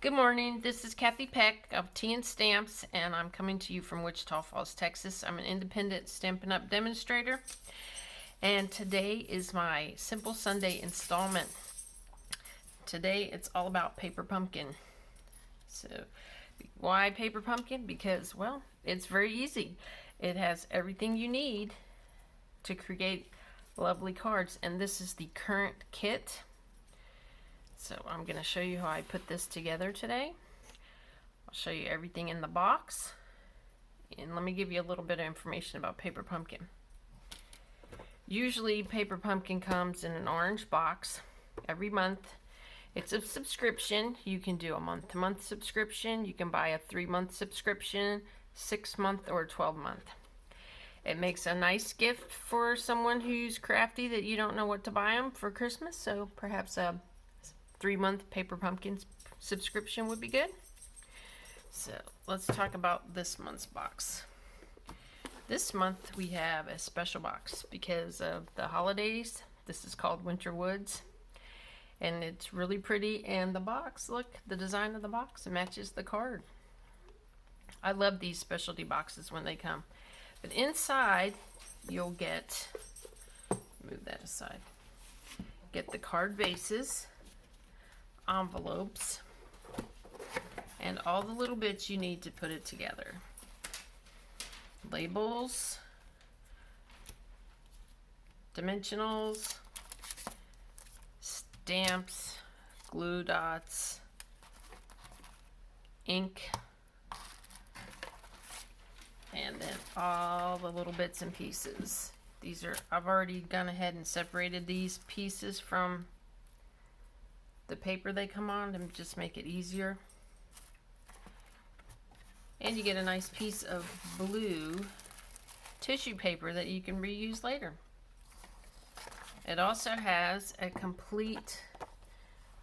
Good morning. This is Kathy Peck of Tea and Stamps, and I'm coming to you from Wichita Falls, Texas. I'm an independent Stampin' Up! Demonstrator, and today is my Simple Sunday installment. Today it's all about paper pumpkin. So, why paper pumpkin? Because, well, it's very easy. It has everything you need to create lovely cards, and this is the current kit. So I'm going to show you how I put this together today. I'll show you everything in the box. And let me give you a little bit of information about paper pumpkin. Usually paper pumpkin comes in an orange box every month. It's a subscription. You can do a month-to-month subscription. You can buy a 3-month subscription, 6-month, or 12-month. It makes a nice gift for someone who's crafty that you don't know what to buy them for Christmas. So perhaps a 3-month paper pumpkin subscription would be good. So let's talk about this month's box. This month we have a special box because of the holidays. This is called Winter Woods, and it's really pretty. And the box, look, the design of the box, it matches the card. I love these specialty boxes when they come. But inside you'll get, move that aside, get the card bases, envelopes, and all the little bits you need to put it together. Labels, dimensionals, stamps, glue dots, ink, and then all the little bits and pieces. These are, I've already gone ahead and separated these pieces from the paper they come on to just make it easier. And you get a nice piece of blue tissue paper that you can reuse later. It also has a complete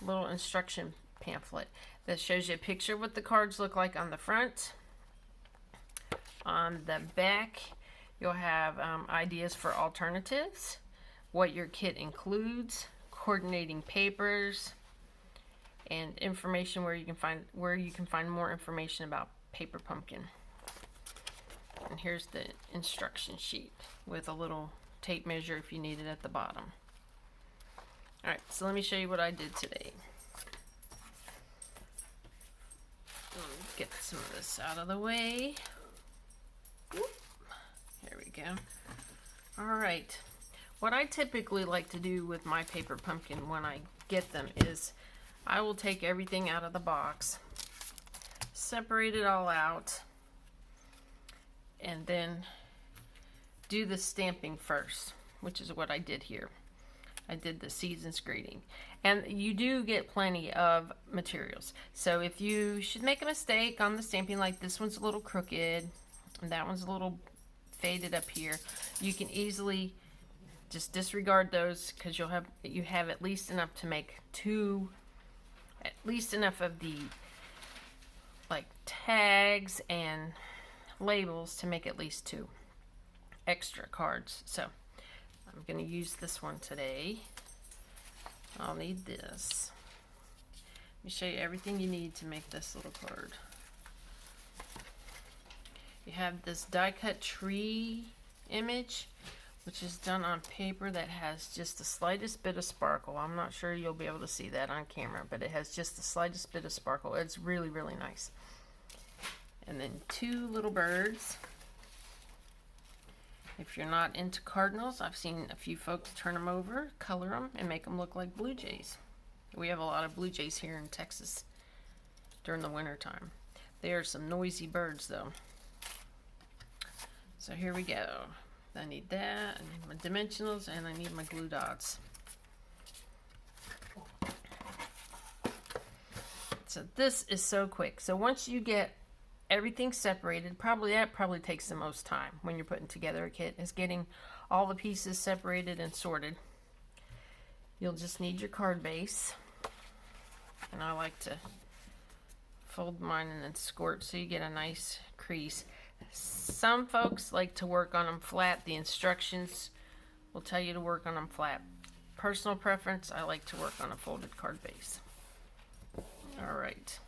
little instruction pamphlet that shows you a picture of what the cards look like on the front. On the back you'll have ideas for alternatives, what your kit includes, coordinating papers, and information where you can find more information about paper pumpkin. And here's the instruction sheet with a little tape measure if you need it at the bottom. Alright, so let me show you what I did today. Get some of this out of the way. Whoop. There we go. Alright, what I typically like to do with my paper pumpkin when I get them is I will take everything out of the box, separate it all out, and then do the stamping first, which is what I did here. I did the season's greeting. And you do get plenty of materials. So if you should make a mistake on the stamping, like this one's a little crooked, and that one's a little faded up here, you can easily just disregard those because you have at least enough to make at least enough of the like tags and labels to make at least 2 extra cards. So I'm going to use this one today. I'll need this. Let me show you everything you need to make this little card. You have this die cut tree image, which is done on paper that has just the slightest bit of sparkle. I'm not sure you'll be able to see that on camera, but it has just the slightest bit of sparkle. It's really, really nice. And then 2 little birds. If you're not into cardinals, I've seen a few folks turn them over, color them, and make them look like blue jays. We have a lot of blue jays here in Texas during the winter time. They are some noisy birds though. So here we go. I need that, I need my dimensionals, and I need my glue dots. So this is so quick. So once you get everything separated, that probably takes the most time when you're putting together a kit, is getting all the pieces separated and sorted. You'll just need your card base, and I like to fold mine and then squirt so you get a nice crease. Some folks like to work on them flat. The instructions will tell you to work on them flat. Personal preference, I like to work on a folded card base. Alright,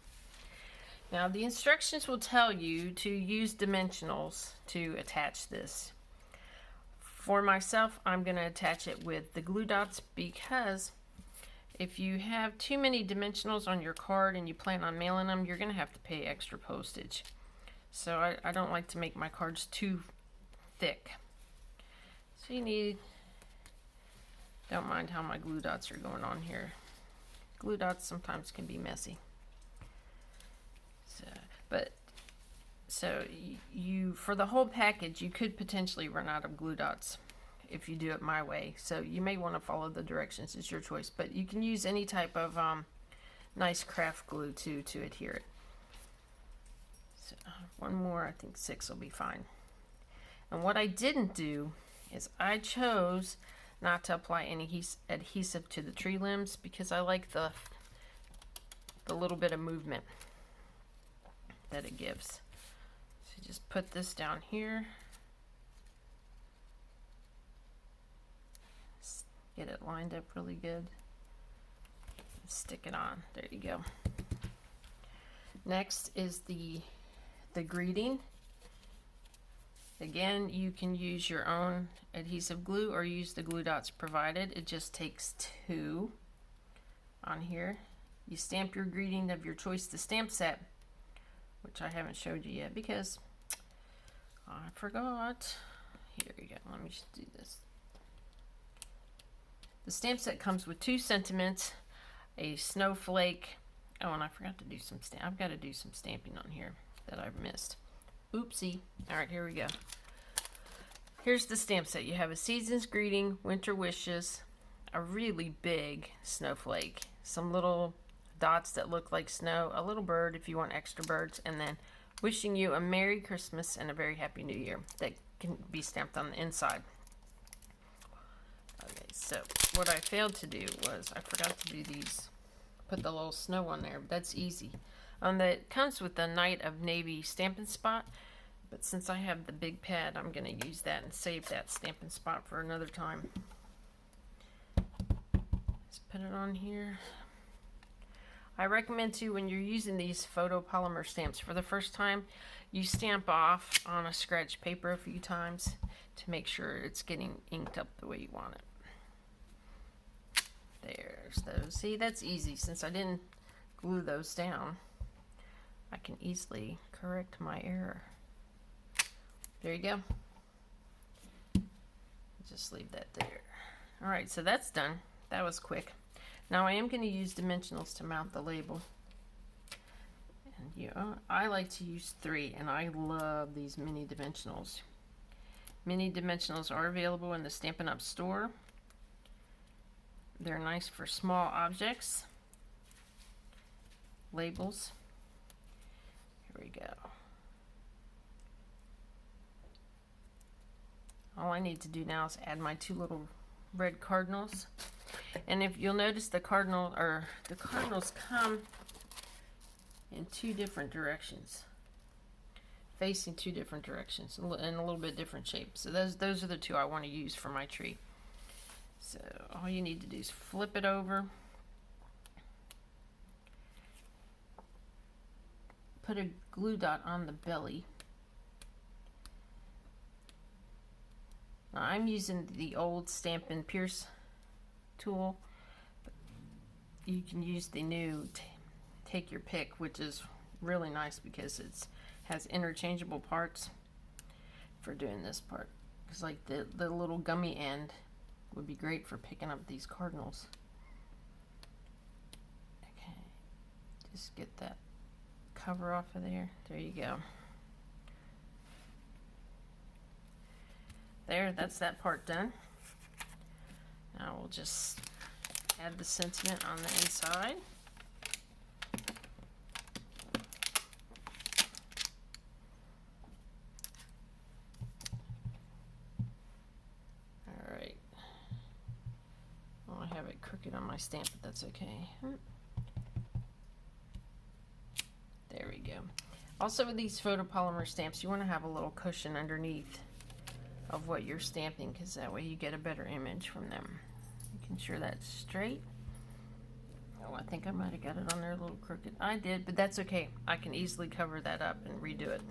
Now the instructions will tell you to use dimensionals to attach this. For myself, I'm going to attach it with the glue dots because if you have too many dimensionals on your card and you plan on mailing them, you're going to have to pay extra postage. So I don't like to make my cards too thick. So you need, don't mind how my glue dots are going on here. Glue dots sometimes can be messy. So you for the whole package, you could potentially run out of glue dots if you do it my way. So you may want to follow the directions. It's your choice, but you can use any type of nice craft glue to adhere it. So one more, I think 6 will be fine. And what I didn't do is I chose not to apply any adhesive to the tree limbs because I like the little bit of movement that it gives. So just put this down here. Get it lined up really good. Stick it on. There you go. Next is the greeting. Again, you can use your own adhesive glue or use the glue dots provided. It just takes 2 on here. You stamp your greeting of your choice, the stamp set, which I haven't showed you yet because I forgot. Here we go. Let me just do this. The stamp set comes with 2 sentiments, a snowflake. Oh, and I forgot to do some I've got to do some stamping on here that I've missed. Oopsie. All right, here we go. Here's the stamp set. You have a season's greeting, winter wishes, a really big snowflake, some little dots that look like snow, a little bird if you want extra birds, and then wishing you a Merry Christmas and a very Happy New Year that can be stamped on the inside. Okay, so what I failed to do was I forgot to do these. Put the little snow on there, but that's easy. That comes with the Night of Navy stamping spot, but since I have the big pad, I'm going to use that and save that stamping spot for another time. Let's put it on here. I recommend too, when you're using these photopolymer stamps for the first time, you stamp off on a scratch paper a few times to make sure it's getting inked up the way you want it. There's those. See, that's easy. Since I didn't glue those down, I can easily correct my error. There you go. Just leave that there. All right, so that's done. That was quick. Now I am going to use dimensionals to mount the label. And I like to use 3, and I love these mini dimensionals. Mini dimensionals are available in the Stampin' Up! Store. They're nice for small objects. Labels. Here we go. All I need to do now is add my 2 little red cardinals. And if you'll notice, the cardinals come in 2 different directions, facing 2 different directions, in a little bit different shape. So those are the 2 I want to use for my tree. So all you need to do is flip it over, put a glue dot on the belly. Now I'm using the old Stampin' Pierce tool. You can use the new Take Your Pick, which is really nice because it has interchangeable parts for doing this part. Because like the little gummy end would be great for picking up these cardinals. Okay, just get that cover off of there. There you go. There, that's that part done. Now we'll just add the sentiment on the inside. Alright. Well, I have it crooked on my stamp, but that's okay. There we go. Also with these photopolymer stamps, you want to have a little cushion underneath of what you're stamping, because that way you get a better image from them. Making sure that's straight. Oh, I think I might have got it on there a little crooked. I did, but that's okay. I can easily cover that up and redo it.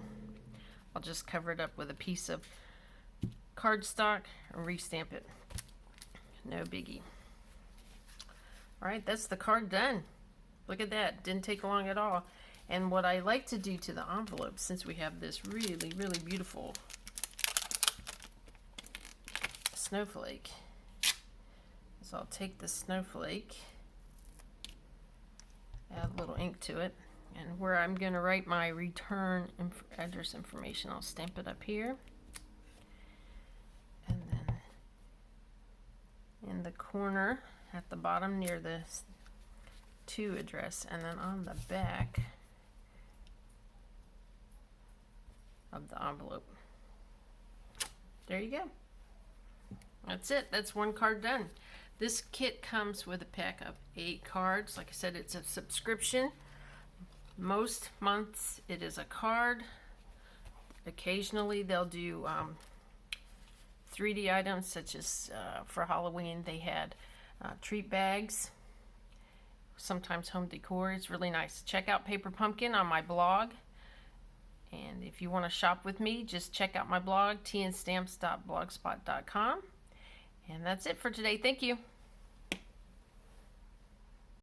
I'll just cover it up with a piece of cardstock and restamp it. No biggie. Alright, that's the card done. Look at that. Didn't take long at all. And what I like to do to the envelope, since we have this really, really beautiful snowflake, is I'll take the snowflake, add a little ink to it, and where I'm going to write my return address information, I'll stamp it up here. And then in the corner at the bottom near the to address, and then on the back of the envelope. There you go. That's it. That's one card done. This kit comes with a pack of 8 cards. Like I said, it's a subscription. Most months it is a card. Occasionally they'll do 3D items, such as for Halloween they had treat bags, sometimes home decor. It's really nice. Check out Paper Pumpkin on my blog, and if you want to shop with me, just check out my blog, tnstamps.blogspot.com. And that's it for today. Thank you.